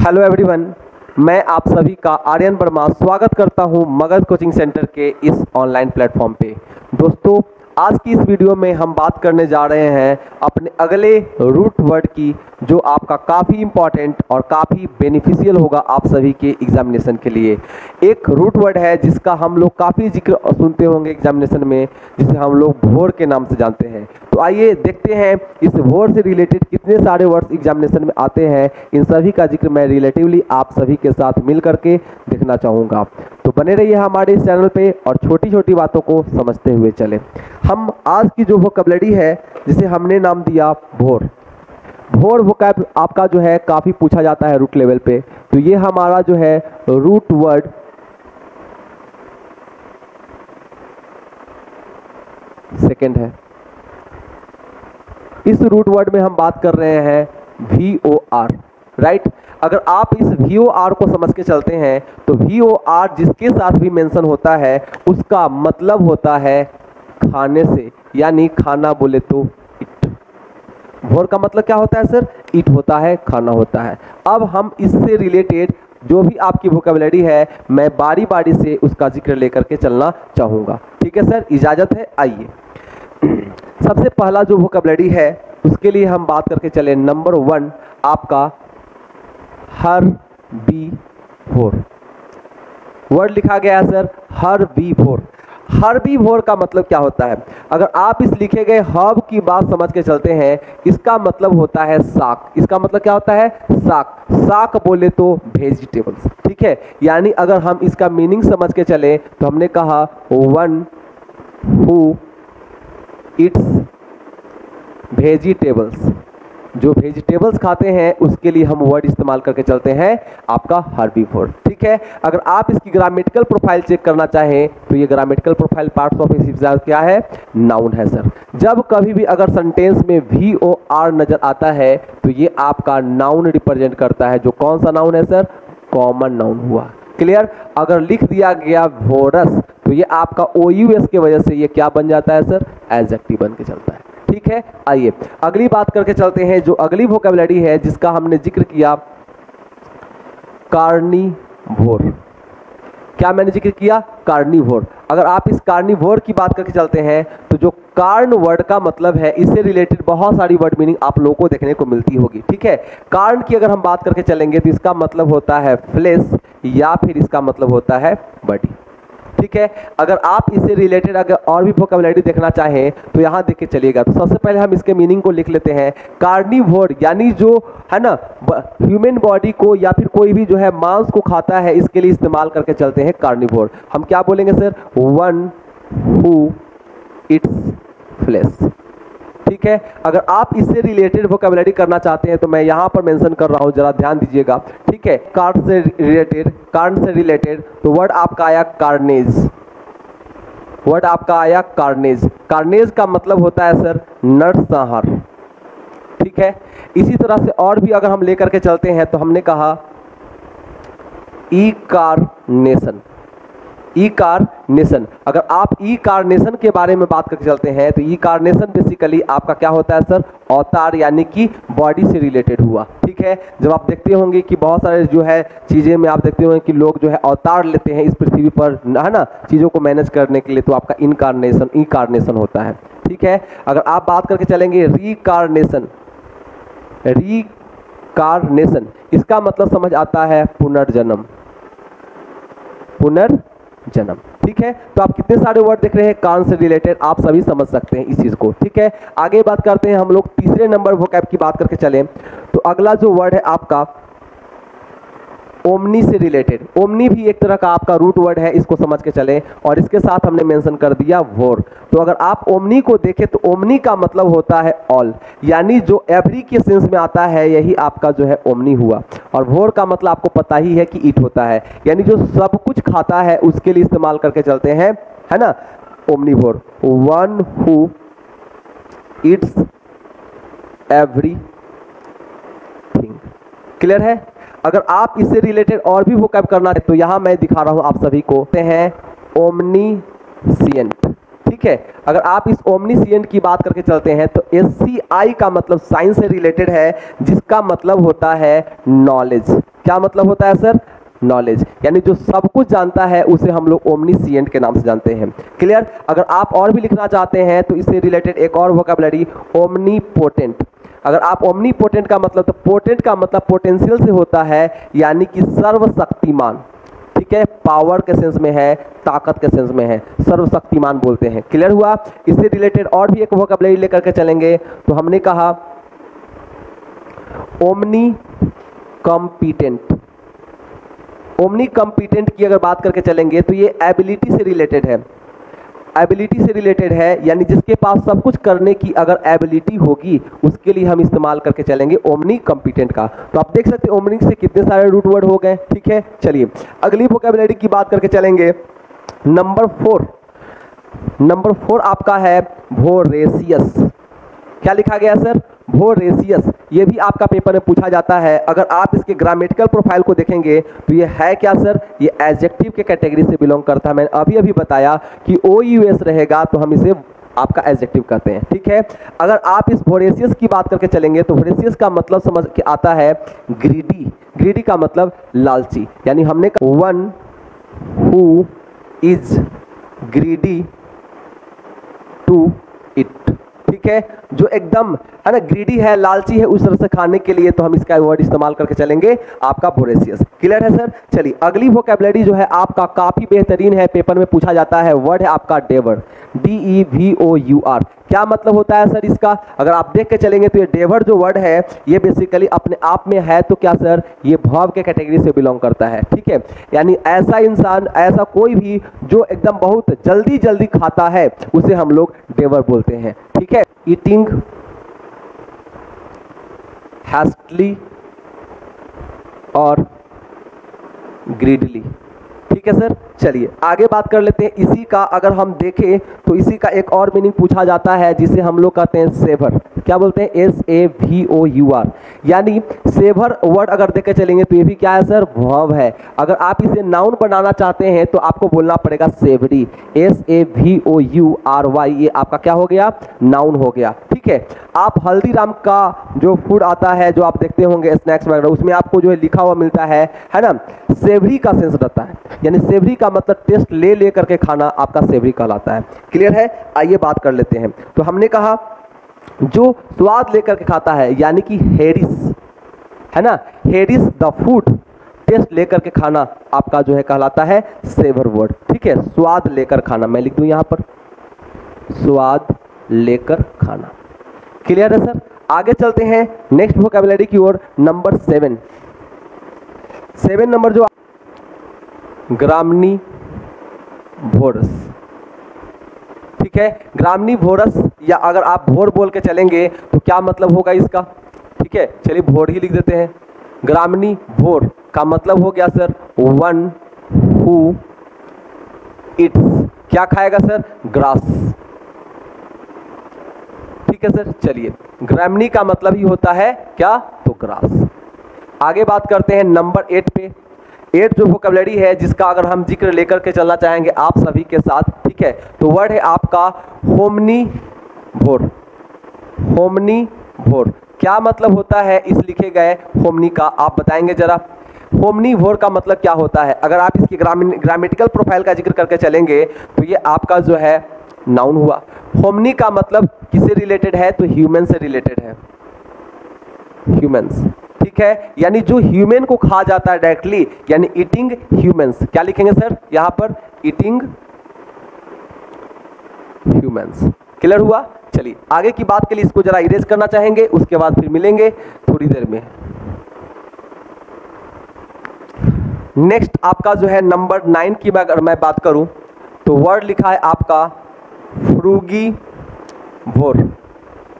Hello everyone, मैं आप सभी का आर्यन वर्मा स्वागत करता हूं मगध कोचिंग सेंटर के इस ऑनलाइन प्लेटफॉर्म पे। दोस्तों, आज की इस वीडियो में हम बात करने जा रहे हैं अपने अगले रूट वर्ड की, जो आपका काफ़ी इंपॉर्टेंट और काफ़ी बेनिफिशियल होगा आप सभी के एग्जामिनेशन के लिए। एक रूट वर्ड है जिसका हम लोग काफ़ी जिक्र सुनते होंगे एग्जामिनेशन में, जिसे हम लोग भोर के नाम से जानते हैं। तो आइए देखते हैं इस भोर से रिलेटेड कितने सारे वर्ड्स एग्जामिनेशन में आते हैं। इन सभी का जिक्र मैं रिलेटिवली आप सभी के साथ मिल करके देखना चाहूँगा। तो बने रहिए हमारे इस चैनल पे और छोटी छोटी बातों को समझते हुए चले। हम आज की जो वोकैबुलरी है, जिसे हमने नाम दिया भोर। भोर वोकैब आपका जो है काफ़ी पूछा जाता है रूट लेवल पे। तो ये हमारा जो है रूट वर्ड सेकंड है। इस रूट वर्ड में हम बात कर रहे हैं VOR, राइट। अगर आप इस VOR को समझ के चलते हैं तो VOR जिसके साथ भी मेंशन होता है उसका मतलब होता है खाने से, यानी खाना बोले तो ईट। भोर का मतलब क्या होता है सर? ईट होता है, खाना होता है। अब हम इससे रिलेटेड जो भी आपकी वोकैबुलरी है, मैं बारी बारी से उसका जिक्र लेकर के चलना चाहूँगा। ठीक है सर, इजाज़त है। आइए, सबसे पहला जो वोकैबुलरी है उसके लिए हम बात करके चले। नंबर 1 आपका हर्बीवोर वर्ड लिखा गया है सर, हर्बीवोर। हर्बीवोर का मतलब क्या होता है? अगर आप इस लिखे गए हर्ब की बात समझ के चलते हैं, इसका मतलब होता है शाक। इसका मतलब क्या होता है? शाक। शाक बोले तो वेजिटेबल्स, ठीक है। यानी अगर हम इसका मीनिंग समझ के चले तो हमने कहा वन हु इट्स वेजिटेबल्स, जो वेजिटेबल्स खाते हैं उसके लिए हम वर्ड इस्तेमाल करके चलते हैं आपका हर्बीवोर। ठीक है। अगर आप इसकी ग्रामेटिकल प्रोफाइल चेक करना चाहें तो ये grammatical profile parts of speech क्या है? नाउन है सर। जब कभी भी अगर सेंटेंस में VOR नजर आता है तो ये आपका नाउन रिप्रेजेंट करता है। जो कौन सा नाउन है सर? कॉमन नाउन हुआ। क्लियर। अगर लिख दिया गया वोरस तो ये आपका OUS के वजह से ये क्या बन जाता है सर? एडजेक्टिव बन के चलता है। ठीक है। आइए अगली बात करके चलते हैं। जो अगली वोकैबुलरी है जिसका हमने जिक्र किया, कार्निवोर। क्या मैंने जिक्र किया? कार्निवोर। अगर आप इस कार्निवोर की बात करके चलते हैं तो जो कार्न वर्ड का मतलब है, इससे रिलेटेड बहुत सारी वर्ड मीनिंग आप लोगों को देखने को मिलती होगी। ठीक है। कार्न की अगर हम बात करके चलेंगे तो इसका मतलब होता है फ्लेश, या फिर इसका मतलब होता है बॉडी। ठीक है। अगर आप इससे रिलेटेड अगर और भी वोकैबुलरी देखना चाहें तो यहाँ देख के चलिएगा। तो सबसे पहले हम इसके मीनिंग को लिख लेते हैं। कार्निवोर यानी जो है ना, ह्यूमन बॉडी को या फिर कोई भी जो है मांस को खाता है, इसके लिए इस्तेमाल करके चलते हैं कार्निवोर। हम क्या बोलेंगे sir? One who eats flesh. ठीक है। अगर आप इससे रिलेटेड वोकैबुलरी करना चाहते हैं तो मैं यहाँ पर मेंशन कर रहा हूँ, जरा ध्यान दीजिएगा। ठीक है। कार्न से रिलेटेड तो वर्ड आपका आया कार्नेज। वर्ड आपका आया कार्नेज। कार्नेज का मतलब होता है सर नरसंहार। ठीक है। इसी तरह से और भी अगर हम लेकर के चलते हैं तो हमने कहा ई कार्नेशन। ई कार्नेशन। अगर आप ई कार्नेशन के बारे में बात करके चलते हैं तो ई कार्नेशन बेसिकली आपका क्या होता है सर? अवतार, यानी कि बॉडी से रिलेटेड हुआ। ठीक है। जब आप देखते होंगे कि बहुत सारे जो है चीज़ें में आप देखते होंगे कि लोग जो है अवतार लेते हैं इस पृथ्वी पर, है ना, चीज़ों को मैनेज करने के लिए, तो आपका ई कार्नेशन होता है। ठीक है। अगर आप बात करके चलेंगे रीकार्नेशन। रीकार्नेशन इसका मतलब समझ आता है पुनर्जन्म। पुनर्जन्म। ठीक है। तो आप कितने सारे वर्ड देख रहे हैं कान से रिलेटेड, आप सभी समझ सकते हैं इस चीज को। ठीक है। आगे बात करते हैं हम लोग तीसरे नंबर वोकैब की बात करके चलें तो अगला जो वर्ड है आपका ओमनी से रिलेटेड। ओमनी भी एक तरह का आपका रूट वर्ड है, इसको समझ के चलें। और इसके साथ हमने मेंशन कर दिया वोर। तो अगर आप ओमनी को देखें तो ओमनी का मतलब होता है ऑल, यानी जो एवरी के सेंस में आता है, यही आपका जो है ओमनी हुआ। और वोर का मतलब आपको पता ही है कि ईट होता है, यानी जो सब कुछ खाता है उसके लिए इस्तेमाल करके चलते हैं, है ना, omnivore. One who Yeats everything. Clear है। अगर आप इससे रिलेटेड और भी वोकैब करना है तो यहां मैं दिखा रहा हूं आप सभी को, हैं ओमनीसिएंट। ठीक ठीक है। अगर आप इस ओमनीसिएंट की बात करके चलते हैं तो SCI का मतलब साइंस से रिलेटेड है, जिसका मतलब होता है नॉलेज। क्या मतलब होता है सर? नॉलेज, यानी जो सब कुछ जानता है उसे हम लोग ओमनीसिएंट के नाम से जानते हैं। क्लियर? अगर आप और भी लिखना चाहते हैं तो इससे रिलेटेड एक और वोकैबुलरी ओमनीपोटेंट। अगर आप ओमनीपोटेंट का मतलब, तो पोटेंट का मतलब पोटेंशियल से होता है, यानी कि सर्वशक्तिमान। ठीक है, पावर के सेंस में है, ताकत के सेंस में है, सर्वशक्तिमान बोलते हैं। क्लियर हुआ? इससे रिलेटेड और भी एक वोकैबुलरी लेकर के चलेंगे। तो हमने कहा ओमनी कॉम्पिटेंट। ओमनी कॉम्पिटेंट की अगर बात करके चलेंगे तो ये एबिलिटी से रिलेटेड है। एबिलिटी से रिलेटेड है, यानी जिसके पास सब कुछ करने की अगर एबिलिटी होगी उसके लिए हम इस्तेमाल करके चलेंगे ओमनी कॉम्पिटेंट का। तो आप देख सकते हैं ओमनी से कितने सारे रूट वर्ड हो गए। ठीक है, चलिए अगली वोकैबुलरी की बात करके चलेंगे। नंबर 4 आपका है वोरेशियस। क्या लिखा गया सर? वोरेशियस। ये भी आपका पेपर में पूछा जाता है। अगर आप इसके ग्रामेटिकल प्रोफाइल को देखेंगे तो ये है क्या सर? ये एडजेक्टिव के कैटेगरी से बिलोंग करता है। मैंने अभी बताया कि OUS रहेगा तो हम इसे आपका एडजेक्टिव कहते हैं। ठीक है, अगर आप इस वोरेशियस की बात करके चलेंगे तो वोरेशियस का मतलब समझ के आता है ग्रीडी। ग्रीडी का मतलब लालची, यानी हमने one who is greedy to eat. ठीक है, जो एकदम है ना ग्रीडी है, लालची है उस तरह से खाने के लिए, तो हम इसका वर्ड इस्तेमाल करके चलेंगे आपका वोरेशियस। क्लियर है सर? चलिए अगली वोकैबुलरी जो है आपका काफी बेहतरीन है, पेपर में पूछा जाता है, वर्ड है आपका डेवर। DEVOUR। क्या मतलब होता है सर इसका? अगर आप देख के चलेंगे तो ये डेवर जो वर्ड है ये बेसिकली अपने आप में है तो क्या सर? ये भाव के कैटेगरी से बिलोंग करता है। ठीक है, यानी ऐसा इंसान, ऐसा कोई भी जो एकदम बहुत जल्दी जल्दी खाता है उसे हम लोग डेवर बोलते हैं। ठीक है, ईटिंग हैस्टली और ग्रीडली। ठीक है सर, चलिए आगे बात कर लेते हैं। इसी का अगर हम देखें तो इसी का एक और मीनिंग पूछा जाता है, जिसे हम लोग कहते हैं सेवर। क्या बोलते हैं? SAVOUR। यानी सेवर वर्ड अगर देख के चलेंगे तो ये भी क्या है सर? वर्ब है। अगर आप इसे नाउन बनाना चाहते हैं तो आपको बोलना पड़ेगा सेवरी। SAVOURY। ये आपका क्या हो गया? नाउन हो गया। ठीक है, आप हल्दीराम का जो फूड आता है, जो आप देखते होंगे स्नैक्स वगैरह, उसमें आपको जो है लिखा हुआ मिलता है ना, सेवरी का सेंस रहता है, यानी सेवरी का मतलब टेस्ट ले करके खाना आपका सेवरी कहलाता है। क्लियर है? आइए बात कर लेते हैं। तो हमने कहा जो स्वाद लेकर के खाता है, यानी कि हेरिस है ना, हेरिस द फूड, टेस्ट लेकर के खाना आपका जो है कहलाता है सेवर वर्ड। ठीक है, स्वाद लेकर खाना, मैं लिख दूं यहां पर स्वाद लेकर खाना। क्लियर है सर? आगे चलते हैं नेक्स्ट वोकैबुलरी की ओर। नंबर 7 नंबर जो ग्रामनी भोरस। ठीक है, ग्रामनी भोरस, या अगर आप भोर बोल के चलेंगे तो क्या मतलब होगा इसका? ठीक है, चलिए भोर ही लिख देते हैं। ग्रामनी भोर का मतलब हो गया सर वन हु इट्स। क्या खाएगा सर? ग्रास। ठीक है सर, चलिए ग्रामनी का मतलब ही होता है क्या? तो ग्रास। आगे बात करते हैं नंबर 8 पे। 8 जो वोकैबुलरी है जिसका अगर हम जिक्र लेकर के चलना चाहेंगे आप सभी के साथ। ठीक है, तो वर्ड है आपका होमनी भोर। होमनी भोर क्या मतलब होता है इस लिखे गए होमनी का? आप बताएंगे जरा। होमनी भोर का मतलब क्या होता है? अगर आप इसकी ग्रामेटिकल प्रोफाइल का जिक्र करके चलेंगे तो ये आपका जो है नाउन हुआ। होमनी का मतलब किससे रिलेटेड है? तो ह्यूमन से रिलेटेड है, ह्यूमंस। ठीक है, यानी जो ह्यूमन को खा जाता है डायरेक्टली, यानी ईटिंग ह्यूमंस। क्या लिखेंगे सर यहां पर? Eating humans. क्लियर हुआ? चलिए आगे की बात के लिए इसको जरा इरेज करना चाहेंगे, उसके बाद फिर मिलेंगे थोड़ी देर में। नेक्स्ट आपका जो है नंबर 9 की अगर मैं बात करूं तो वर्ड लिखा है आपका फ्रूगी भोर।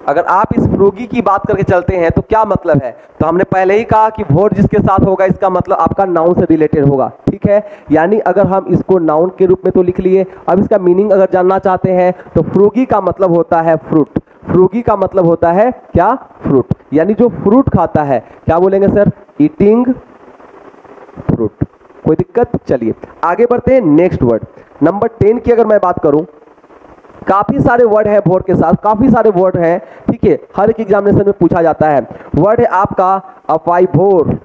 अगर आप इस फ्रूगी की बात करके चलते हैं तो क्या मतलब है? तो हमने पहले ही कहा कि भोर जिसके साथ होगा इसका मतलब आपका नाउन से रिलेटेड होगा। ठीक है, यानी अगर हम इसको नाउन के रूप में तो लिख लिए, अब इसका मीनिंग अगर जानना चाहते हैं तो फ्रूगी का मतलब होता है फ्रूट। फ्रूगी का मतलब होता है क्या? फ्रूट, यानी जो फ्रूट खाता है। क्या बोलेंगे सर? Eating fruit. कोई दिक्कत? चलिए आगे बढ़ते हैं नेक्स्ट वर्ड। नंबर 10 की अगर मैं बात करूं काफी सारे वर्ड है भोर के साथ, काफी सारे वर्ड हैं, ठीक है, हर एक एग्जामिनेशन में पूछा जाता है। वर्ड है आपका अपाइभोर।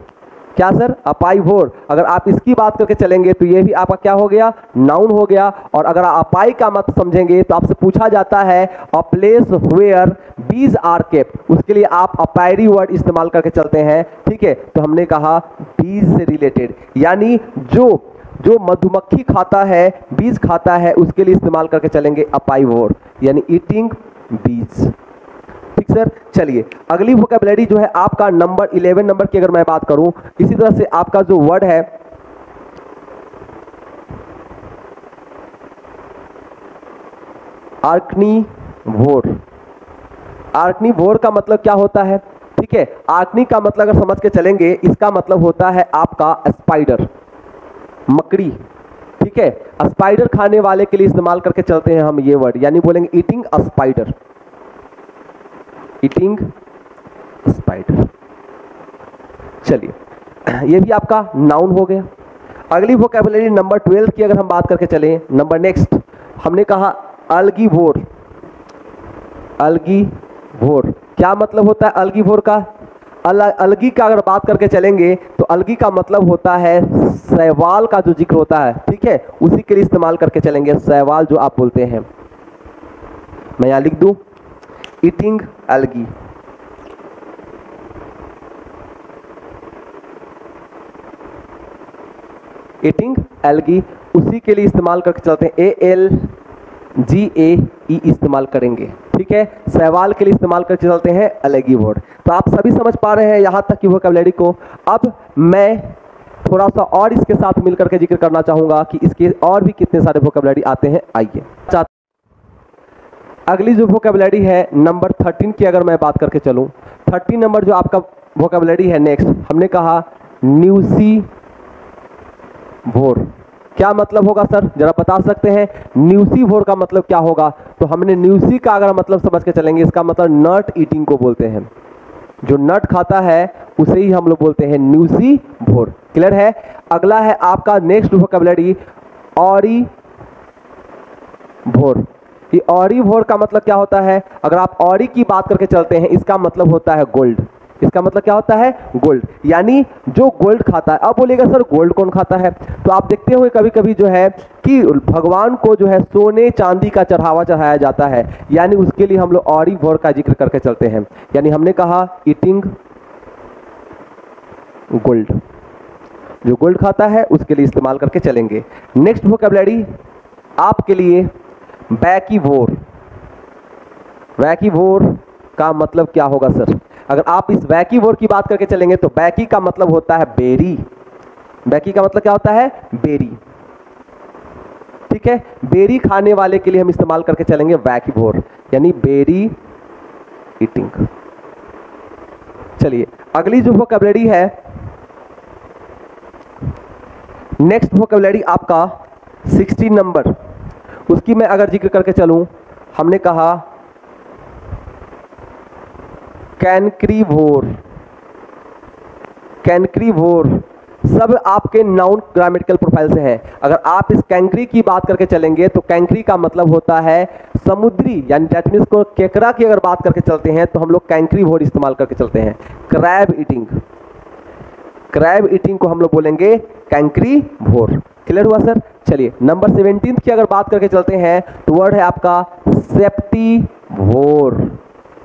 क्या सर? अपाइभोर। अगर आप इसकी बात करके चलेंगे तो ये भी आपका क्या हो गया? नाउन हो गया। और अगर आप अपाई का मत समझेंगे तो आपसे पूछा जाता है a place where bees are kept, उसके लिए आप अपायरी वर्ड इस्तेमाल करके चलते हैं, ठीक है। तो हमने कहा बीज से रिलेटेड, यानी जो मधुमक्खी खाता है, बीज खाता है, उसके लिए इस्तेमाल करके चलेंगे अपाइवोर, यानी ईटिंग बीज। ठीक सर। चलिए अगली वोकैबुलरी जो है आपका नंबर 11 नंबर की अगर मैं बात करूं, इसी तरह से आपका जो वर्ड है आर्कनीवोर। आर्कनीवोर का मतलब क्या होता है? ठीक है, आर्कनी का मतलब अगर समझ के चलेंगे, इसका मतलब होता है आपका स्पाइडर, मकड़ी। ठीक है, स्पाइडर खाने वाले के लिए इस्तेमाल करके चलते हैं हम ये वर्ड, यानी बोलेंगे eating a spider, eating spider. चलिए ये भी आपका नाउन हो गया। अगली वोकैबुलरी नंबर 12 की अगर हम बात करके चलें, नंबर नेक्स्ट हमने कहा अल्गीवोर। अल्गीवोर क्या मतलब होता है? अल्गीवोर का अलगी का अगर बात करके चलेंगे तो अलगी का मतलब होता है शैवाल का जो जिक्र होता है, ठीक है, उसी के लिए इस्तेमाल करके चलेंगे, शैवाल जो आप बोलते हैं। मैं यहां लिख दूं ईटिंग अलगी। ईटिंग अलगी उसी के लिए इस्तेमाल करके चलते हैं, ALGAE इस्तेमाल करेंगे, ठीक है। शैवाल के लिए इस्तेमाल करके चलते हैं अलगी वर्ड। तो आप सभी समझ पा रहे हैं यहां तक की वोकैबुलरी को। अब मैं थोड़ा सा और इसके साथ मिलकर के जिक्र करना चाहूंगा कि इसके और भी कितने सारे वोकैबुलरी आते हैं। आइए अगली जो वोकैबुलरी है नंबर 13 की अगर मैं बात करके चलूं, 13 नंबर जो आपका वोकैबुलरी है नेक्स्ट, हमने कहा न्यूसी वोर। क्या मतलब होगा सर? जरा बता सकते हैं न्यूसी वोर का मतलब क्या होगा? तो हमने न्यूसी का अगर मतलब समझ के चलेंगे, इसका मतलब नट ईटिंग को बोलते हैं, जो नट खाता है उसे ही हम लोग बोलते हैं न्यूसी वोर। क्लियर है? अगला है आपका नेक्स्ट वोकैबुलरी ऑरी वोर। ये ऑरी वोर का मतलब क्या होता है? अगर आप ऑरी की बात करके चलते हैं, इसका मतलब होता है गोल्ड। इसका मतलब क्या होता है? गोल्ड, यानी जो गोल्ड खाता है। अब बोलेगा सर गोल्ड कौन खाता है? तो आप देखते हुए कभी कभी जो है कि भगवान को जो है सोने चांदी का चढ़ावा चढ़ाया जाता है, यानी उसके लिए हम लोग ऑरी वोर का जिक्र करके चलते हैं। यानी हमने कहा ईटिंग गोल्ड, जो गोल्ड खाता है उसके लिए इस्तेमाल करके चलेंगे। नेक्स्ट वोकैबुलरी आपके लिए वैकीवोर। वैकीवोर का मतलब क्या होगा सर? अगर आप इस वैकीवोर की बात करके चलेंगे तो वैकी का मतलब होता है बेरी। वैकी का मतलब क्या होता है? बेरी। ठीक है, बेरी खाने वाले के लिए हम इस्तेमाल करके चलेंगे वैकीवोर, यानी बेरी ईटिंग। चलिए अगली जो वोकैबुलरी है नेक्स्ट वोकैबुलरी आपका 16 नंबर, उसकी मैं अगर जिक्र करके चलूं, हमने कहा कैनक्रीवोर। कैनक्रीवोर सब आपके नाउन ग्रामेटिकल प्रोफाइल से है। अगर आप इस कैंक्री की बात करके चलेंगे तो कैंक्री का मतलब होता है समुद्री, यानी दैट मीन्स को केकड़ा की अगर बात करके चलते हैं तो हम लोग कैंक्रीवोर इस्तेमाल करके चलते हैं। क्रैब ईटिंग, क्रैब ईटिंग को हम लोग बोलेंगे कैंक्रीवोर। क्लियर हुआ सर? चलिए नंबर 17 की अगर बात करके चलते हैं तो वर्ड है आपका सेप्टीवोर।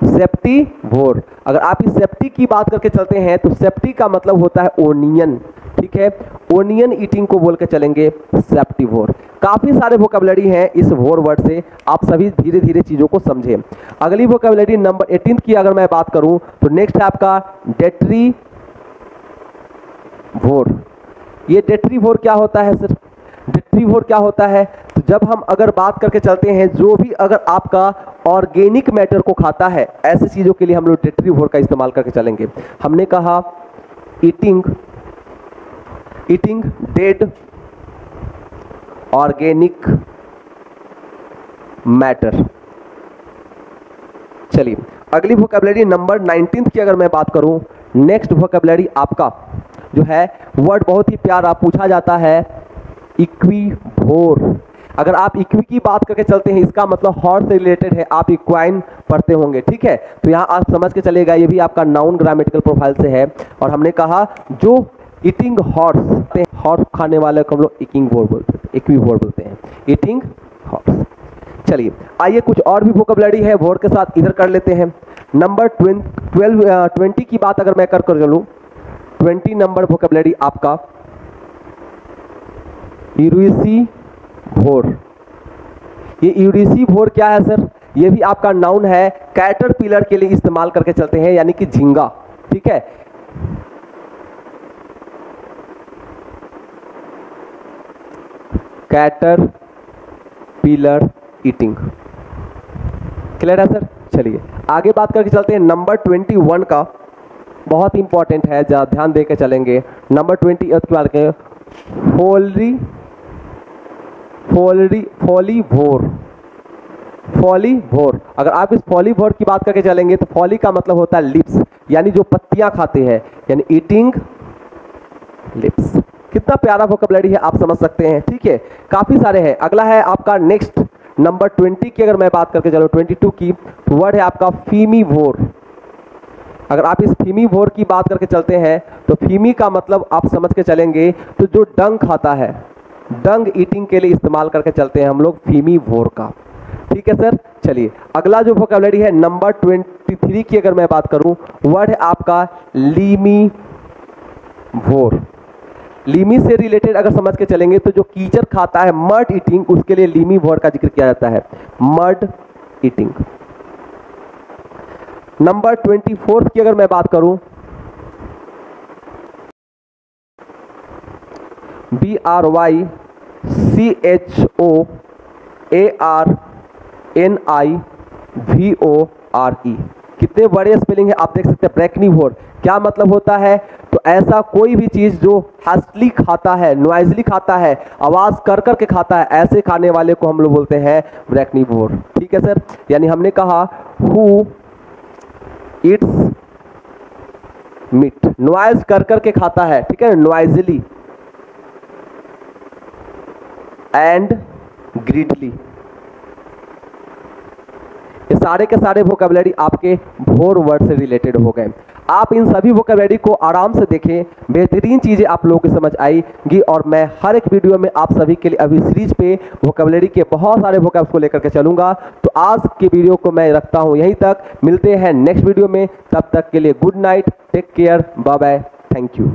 सेप्टीवोर, अगर आप इस सेप्टी की बात करके चलते हैं तो सेप्टी का मतलब होता है ओनियन, ठीक है, ओनियन ईटिंग को बोल के चलेंगे सेप्टीवोर। काफी सारे वोकैबुलरी हैं इस वोर वर्ड से, आप सभी धीरे धीरे चीजों को समझें। अगली वोकैबुलरी नंबर 18 की अगर मैं बात करूं तो नेक्स्ट है आपका डेट्रीवोर। ये डेट्रीवोर क्या होता है सर? डेट्रीवोर क्या होता है? तो जब हम अगर बात करके चलते हैं जो भी अगर आपका ऑर्गेनिक मैटर को खाता है, ऐसी चीजों के लिए हम लोग डेट्रीवोर का इस्तेमाल करके चलेंगे। हमने कहा ईटिंग डेड ऑर्गेनिक मैटर। चलिए अगली वोकैबुलरी नंबर 19 की अगर मैं बात करूं, नेक्स्ट वोकैबुलरी आपका जो है वर्ड बहुत ही प्यारा पूछा जाता है इक्विवोर। अगर आप इक्वी की बात करके चलते हैं, इसका मतलब हॉर्स से रिलेटेड है, आप इक्वाइन पढ़ते होंगे, ठीक है। तो यहाँ आप समझ के चलेगा, ये भी आपका नाउन ग्रामेटिकल प्रोफाइल से है। और हमने कहा जो ईटिंग हॉर्स, हॉर्स खाने वाले को हम लोग इकिंग वोर बोलते हैं, इक्विवोर बोलते हैं, ईटिंग हॉर्स। चलिए आइए कुछ और भी वोकैबुलरी है वोर के साथ इधर कर लेते हैं। नंबर 20 की बात अगर मैं कर चलूँ, 20 नंबर वोकैबुलरी आपका यूरिसी भोर। ये यूरिसी भोर क्या है सर? ये भी आपका नाउन है, कैटरपिलर के लिए इस्तेमाल करके चलते हैं, यानी कि झींगा, ठीक है। कैटरपिलर ईटिंग, क्लियर है सर? चलिए आगे बात करके चलते हैं नंबर 21 का, बहुत इंपॉर्टेंट है, जरा ध्यान दे के चलेंगे। नंबर 20 की बात करें, फॉलीवोर। अगर आप इस फॉलीवोर की बात करके चलेंगे तो फॉली का मतलब होता है लिप्स, यानी जो पत्तियां खाते हैं, यानी ईटिंग लिप्स। कितना प्यारा वोकैबुलरी है, आप समझ सकते हैं, ठीक है। काफी सारे हैं। अगला है आपका नेक्स्ट नंबर 20 की अगर मैं बात करके चलो 22 की, तो वर्ड है आपका फीमीवोर। अगर आप इस फीमीवोर की बात करके चलते हैं तो फीमी का मतलब आप समझ के चलेंगे तो जो डंग खाता है, डंग ईटिंग के लिए इस्तेमाल करके चलते हैं हम लोग फीमीवोर का, ठीक है सर। चलिए अगला जो वोकैबुलरी है नंबर 23 की अगर मैं बात करूं, वर्ड है आपका लीमीवोर। लीमी से रिलेटेड अगर समझ के चलेंगे तो जो कीचड़ खाता है, मड ईटिंग, उसके लिए लीमीवोर का जिक्र किया जाता है, मड ईटिंग। नंबर 24 की अगर मैं बात करूं, BRYCHOARNIVORE। कितने बड़े स्पेलिंग है आप देख सकते हैं, ब्रैकनीवोर। क्या मतलब होता है? तो ऐसा कोई भी चीज जो हैस्टली खाता है, नॉइजली खाता है, आवाज कर करके खाता है, ऐसे खाने वाले को हम लोग बोलते हैं ब्रैकनीवोर, ठीक है सर। यानी हमने कहा हु इट्स मीट, नॉइज कर करके खाता है, ठीक है, नॉइजली एंड ग्रीडली। ये सारे के सारे वोकैबुलरी आपके भोर वर्ड से रिलेटेड हो गए। आप इन सभी वोकैबुलरी को आराम से देखें, बेहतरीन चीजें आप लोगों को समझ आएगी। और मैं हर एक वीडियो में आप सभी के लिए अभी सीरीज पे वोकैबुलरी के बहुत सारे वोकैब्स को लेकर के चलूंगा। तो आज की वीडियो को मैं रखता हूं यहीं तक, मिलते हैं नेक्स्ट वीडियो में, तब तक के लिए good night, take care, bye bye, thank you.